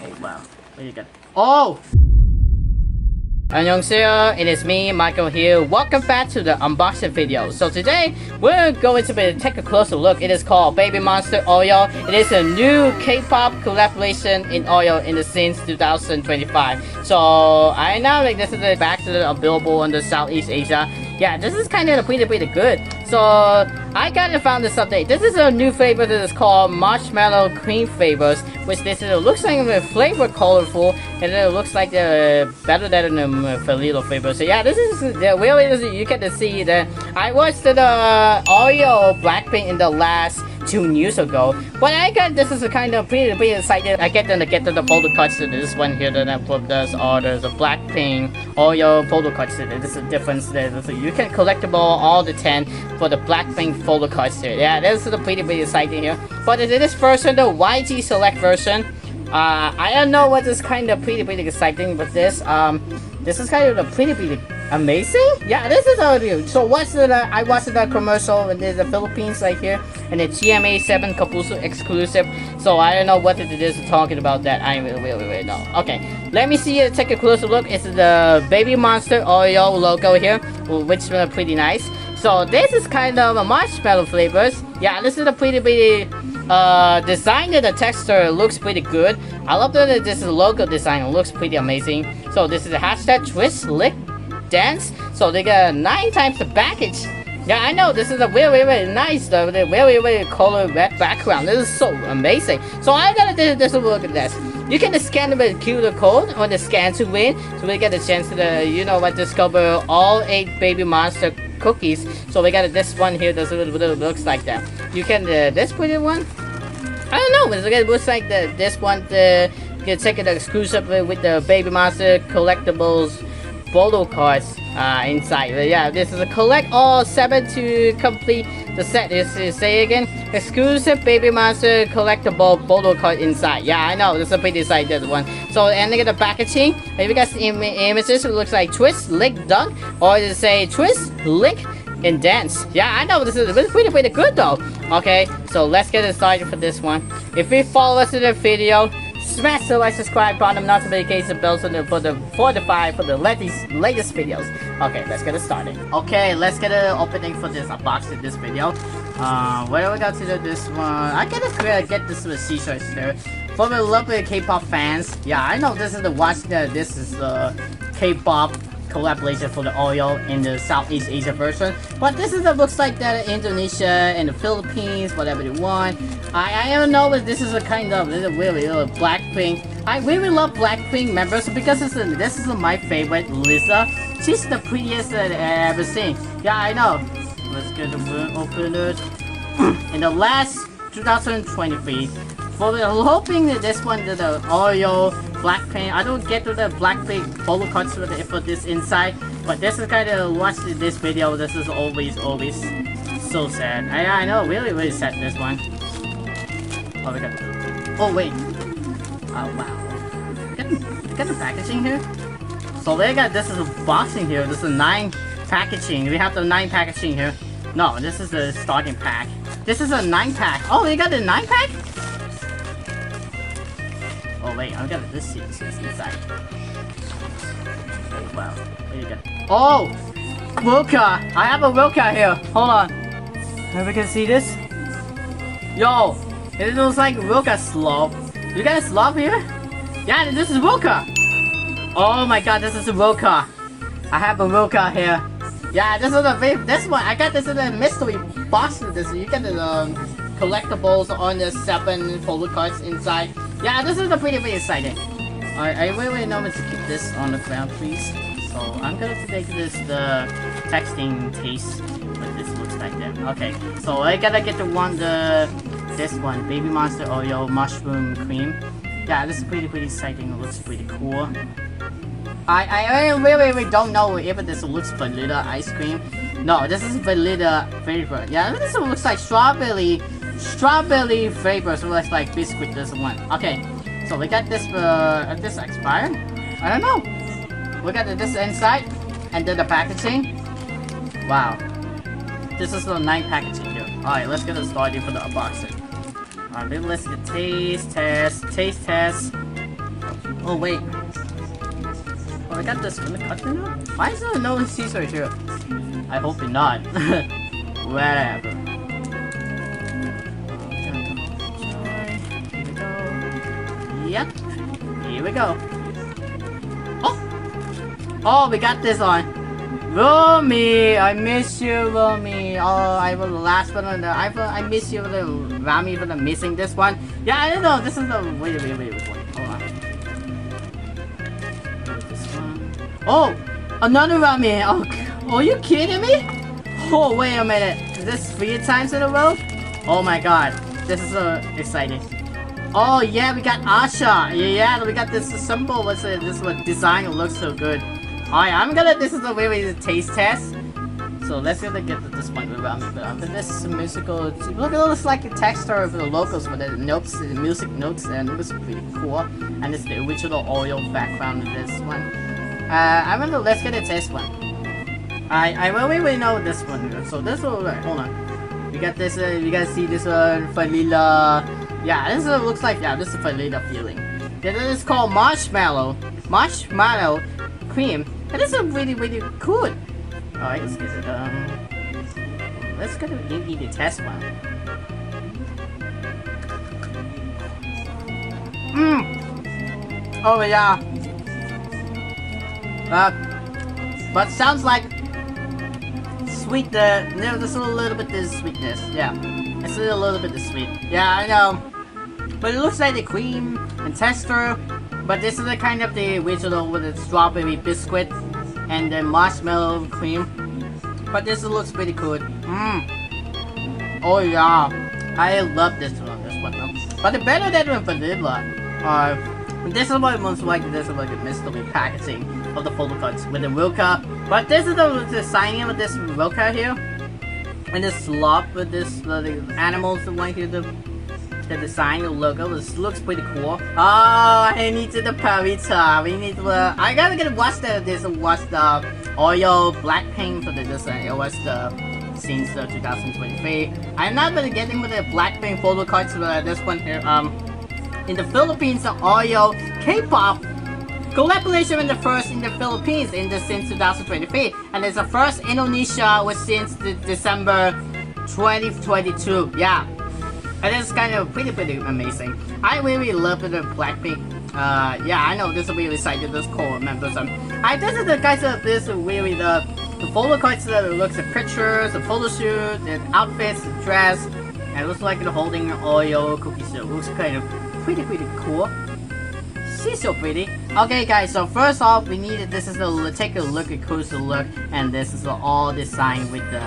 Oh wow, what you got? Oh! Annyeonghaseyo, it is me, Michael here. Welcome back to the unboxing video. So today, we're going to take a closer look. It is called Babymonster Oreo. It is a new K-pop collaboration in Oreo in the since 2025. So I know like this is back to the available in the Southeast Asia. Yeah, this is kind of pretty good. So I kind of found this update. This is a new flavor that is called Marshmallow Cream flavors, which this is, looks like the flavor colorful, and it looks like better than the vanilla flavor. So yeah, this is really you get to see that I watched the Oreo Blackpink in the last 2 years ago, but I got this is a kind of pretty excited. I get to the photo cards to this one here that I put this order the Blackpink Oreo photo cards to this is a difference there. So you can collectible all the 10 for the Blackpink photo cards here. Yeah, this is a pretty exciting here. But in this version, the YG Select version, I don't know what is kind of pretty exciting, but this is kind of a pretty amazing. Yeah, this is a review. So what's the I watched the commercial and there's the Philippines right here and the GMA7 Kapuso exclusive. So I don't know what it is talking about that. I really know. Okay, let me see take a closer look. It's the Babymonster Oreo logo here, which is pretty nice. So this is kind of a marshmallow flavors. Yeah, this is a pretty design of the texture looks pretty good. I love that this logo design. It looks pretty amazing. So this is a hashtag twist lick dance. So they got 9 times the package. Yeah, I know this is a very nice though. The very color red background. This is so amazing. So I gotta do this look at this. You can scan the QR code or the scan to win. So we get a chance to you know what discover all 8 Babymonster cookies. So we got this one here. This looks like that. You can this pretty one. I don't know. It looks like this one. You can take it exclusive with the Babymonster collectibles photo cards inside. But yeah, this is a collect all 7 to complete the set. This is say again exclusive Babymonster collectible photo card inside. Yeah, I know this is a pretty exciting one. So and look at the packaging. If you guys images, it looks like twist, lick, dunk, or it say twist, lick, and dance. Yeah, I know this is pretty good though. Okay, so let's get started for this one. If you follow us in the video, smash the like, subscribe button, notification bell for the latest videos. Okay, let's get it started. Okay, let's get an opening for this unboxing this video. Where do we got to do this one? I gotta get this t-shirts here for the lovely K-pop fans. Yeah, I know this is this is the K-pop collaboration for the Oreo in the Southeast Asia version, but this is looks like that Indonesia and the Philippines, whatever they want. I don't know if this is a kind of really Blackpink. I really love Blackpink members because this is my favorite, Lisa. She's the prettiest that I've ever seen. Yeah, I know. Let's get the open it. In the last 2023, I'm hoping that this one the Oreo Blackpink. I don't get to the Blackpink photo cards for this inside, but this is kind of watching this video. This is always so sad. I know, really sad this one. Oh, we got. Oh wait. Oh wow. Get the packaging here. So they got this is a boxing here. This is 9 packaging. We have the 9 packaging here. No, this is the starting pack. This is a 9 pack. Oh, they got the 9 pack. Oh wait, I'm gonna this is inside. Oh wow, what do you got? Oh! Wilka! I have a Wilka here. Hold on. Maybe we can see this? Yo! It looks like Wilka slope. You got a slope here? Yeah, this is Wilka! Oh my god, this is a Wilka. I have a Wilka here. Yeah, this is this one. I got this in a mystery box. This you get the collectibles on the 7 photo cards inside. Yeah, this is a pretty exciting. I really know to keep this on the ground, please. So I'm gonna take this the texting taste, but this looks like that. Okay, so I gotta get this one, Babymonster Oreo Mushroom Cream. Yeah, this is pretty exciting. It looks pretty cool. I really don't know if this looks vanilla ice cream. No, this is vanilla flavor. Yeah, this looks like strawberry flavor, so looks like biscuit this one. Okay, so we got this expired. I don't know. We got this inside and then the packaging. Wow, this is the 9 packaging here. All right, let's get started for the unboxing. Alright, let's get taste test. Oh wait. Oh, I got this in the cutting now? Why is there no Caesar here? I hope not. Whatever. Here we go. Yep. Here we go. Oh! Oh, we got this on. Romy, I miss you, Romy. Oh, I was the last one on the. I miss you, the Rami, for the missing this one. Yeah, I don't know. This is the. Wait. Hold on. This one. Oh, another Rami. Oh, are you kidding me? Oh, wait a minute. Is this 3 times in a row? Oh my god, this is so exciting. Oh yeah, we got Asha. Yeah, we got this symbol. What's it? This one design looks so good. Alright, I'm gonna. This is a way taste test. So let's get this one around me. But this musical. Look, it looks like the texture of the logos with the notes, the music notes, and it looks pretty cool. And it's the original Oreo background in this one. I'm gonna let's get a test one. I really know this one. So this one, hold on. We got this. You guys see this vanilla. Yeah, this looks like this is vanilla feeling. This is called Marshmallow. Marshmallow Creme. And this is really cool. Alright, let's get it. Let's go to eat the test one. Oh yeah. But sounds like sweet. There's a little bit of sweetness. Yeah, it's a little bit of sweet. Yeah, I know. But it looks like the cream and texture. But this is the kind of the original with the strawberry biscuit and the marshmallow cream. But this looks pretty good. Oh yeah, I love this one. But the better than the vanilla. This is what most likely this is like a mystery packaging of the Photocards with the Wilka. But this is the signing with this Wilka here, and this slop with this the animals the one here the design, the logo. This looks pretty cool. Oh, I need the Parita. We need to. I gotta get watch the Oreo Blackpink for this. It was the since 2023. I'm not gonna get into the Blackpink Photocards for this one here. In the Philippines, the Oreo K-pop collaboration in the first in the Philippines since 2023, and it's the first Indonesia was since December 2022. Yeah. And it's kind of pretty amazing. I really love the Blackpink. Yeah, I know this will be excited. This cool members. This is the guys of this really the photo cards that looks at pictures, the photo shoot, the outfits, the dress, and it looks like they're holding an Oreo cookie. So it looks kind of pretty cool. She's so pretty. Okay, guys. So first off, we needed this is the take a look at closer look, and this is all designed with the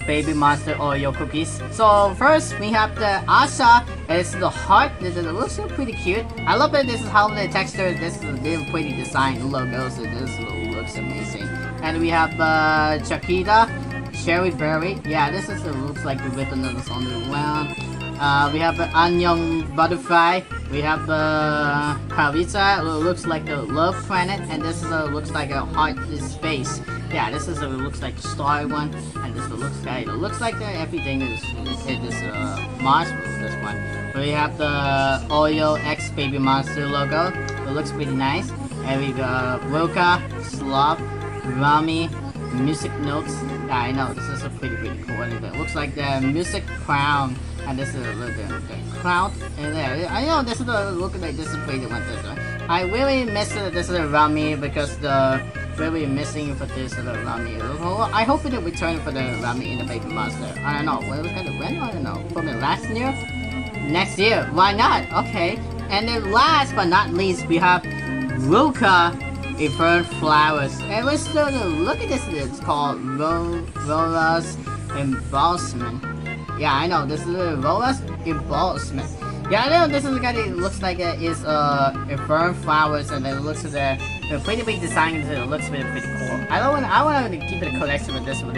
Babymonster Oreo cookies. So first we have the Asha. It's the heart. It looks so pretty cute. I love it. This is how the texture. This is a really pretty design logos. So this looks amazing. And we have Chiquita, Cherry Berry. Yeah, this is looks like the ribbon that's on the ground. We have the Onion Butterfly. We have Parita. It looks like the Love Planet, and this is looks like a heart space. Yeah, this is looks like the star one, and this looks like everything is Marshmallow. This one. We have the Oreo X Babymonster logo. It looks pretty nice. And we got Wilka, Slop, Rami, music notes. Yeah, I know this is a pretty cool. It looks like the music crown. And this is the cloud, and there. I know this is look like this is pretty one. I really miss this is the Rami because the really missing for this the Rami. I hope it will return for the Rami in the Babymonster. I don't know. When I don't know. From the last year, next year. Why not? Okay. And then last but not least, we have Ruka Infernal Flowers. And let's look at this. It's called Rola's Embalmment. Yeah, I know, this is a Rola's Embalmment. Yeah, I know, this is the guy that looks like it is Infernal Flowers, and it looks at the pretty big design, it looks pretty cool. I want to keep it a collection with this with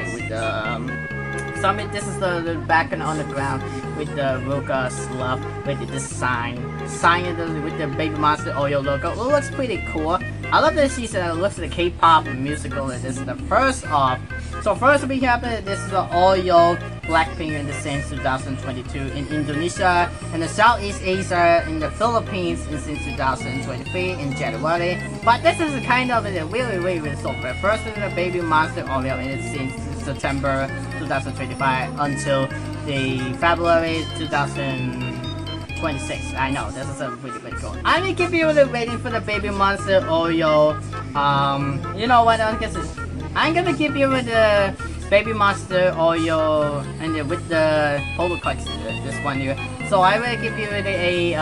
this is the back and on the ground with the Ruka Sluff with the design with the Babymonster Oreo logo. It looks pretty cool. I love this season. It looks like the K-pop musical, and this is the first of So first we have this is the Oreo Blackpink in the since 2022 in Indonesia and the Southeast Asia in the Philippines since 2023 in January. But this is kind of really so good. First is the Babymonster Oreo and it's since September 2025 until the February 2026. I know this is a really cool. I'm gonna keep you waiting for the Babymonster Oreo. You know what? I'm gonna give you the Babymonster Oreo and with the Photocard, this one here. So I will give you a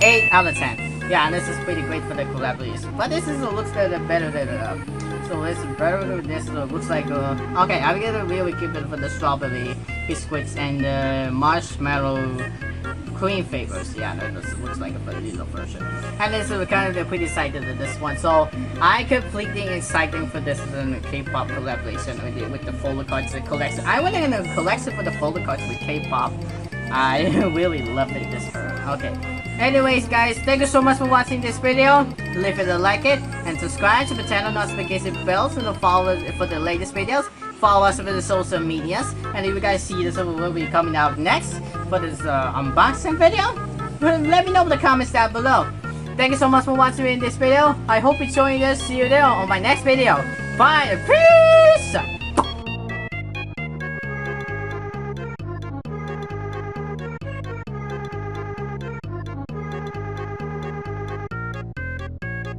8 out of 10. Yeah, this is pretty great for the collaboration. But this is looks better than so this is better. This looks like okay. I'm gonna really keep it for the strawberry biscuits and the marshmallow cream flavors. Yeah, that looks like a vanilla version. And this is kind of pretty excited to this one. So I completely excited for this K-pop collaboration with the Photocard collection. I went in a collection for the Photocard with K-pop. I really loved it this her. Okay. Anyways, guys, thank you so much for watching this video. Leave it a like it and subscribe to the channel notification bells and follow for the latest videos. Follow us on the social medias, and if you guys see this will be coming out next for this unboxing video, let me know in the comments down below. Thank you so much for watching in this video. I hope you enjoyed this. See you there on my next video. Bye and peace!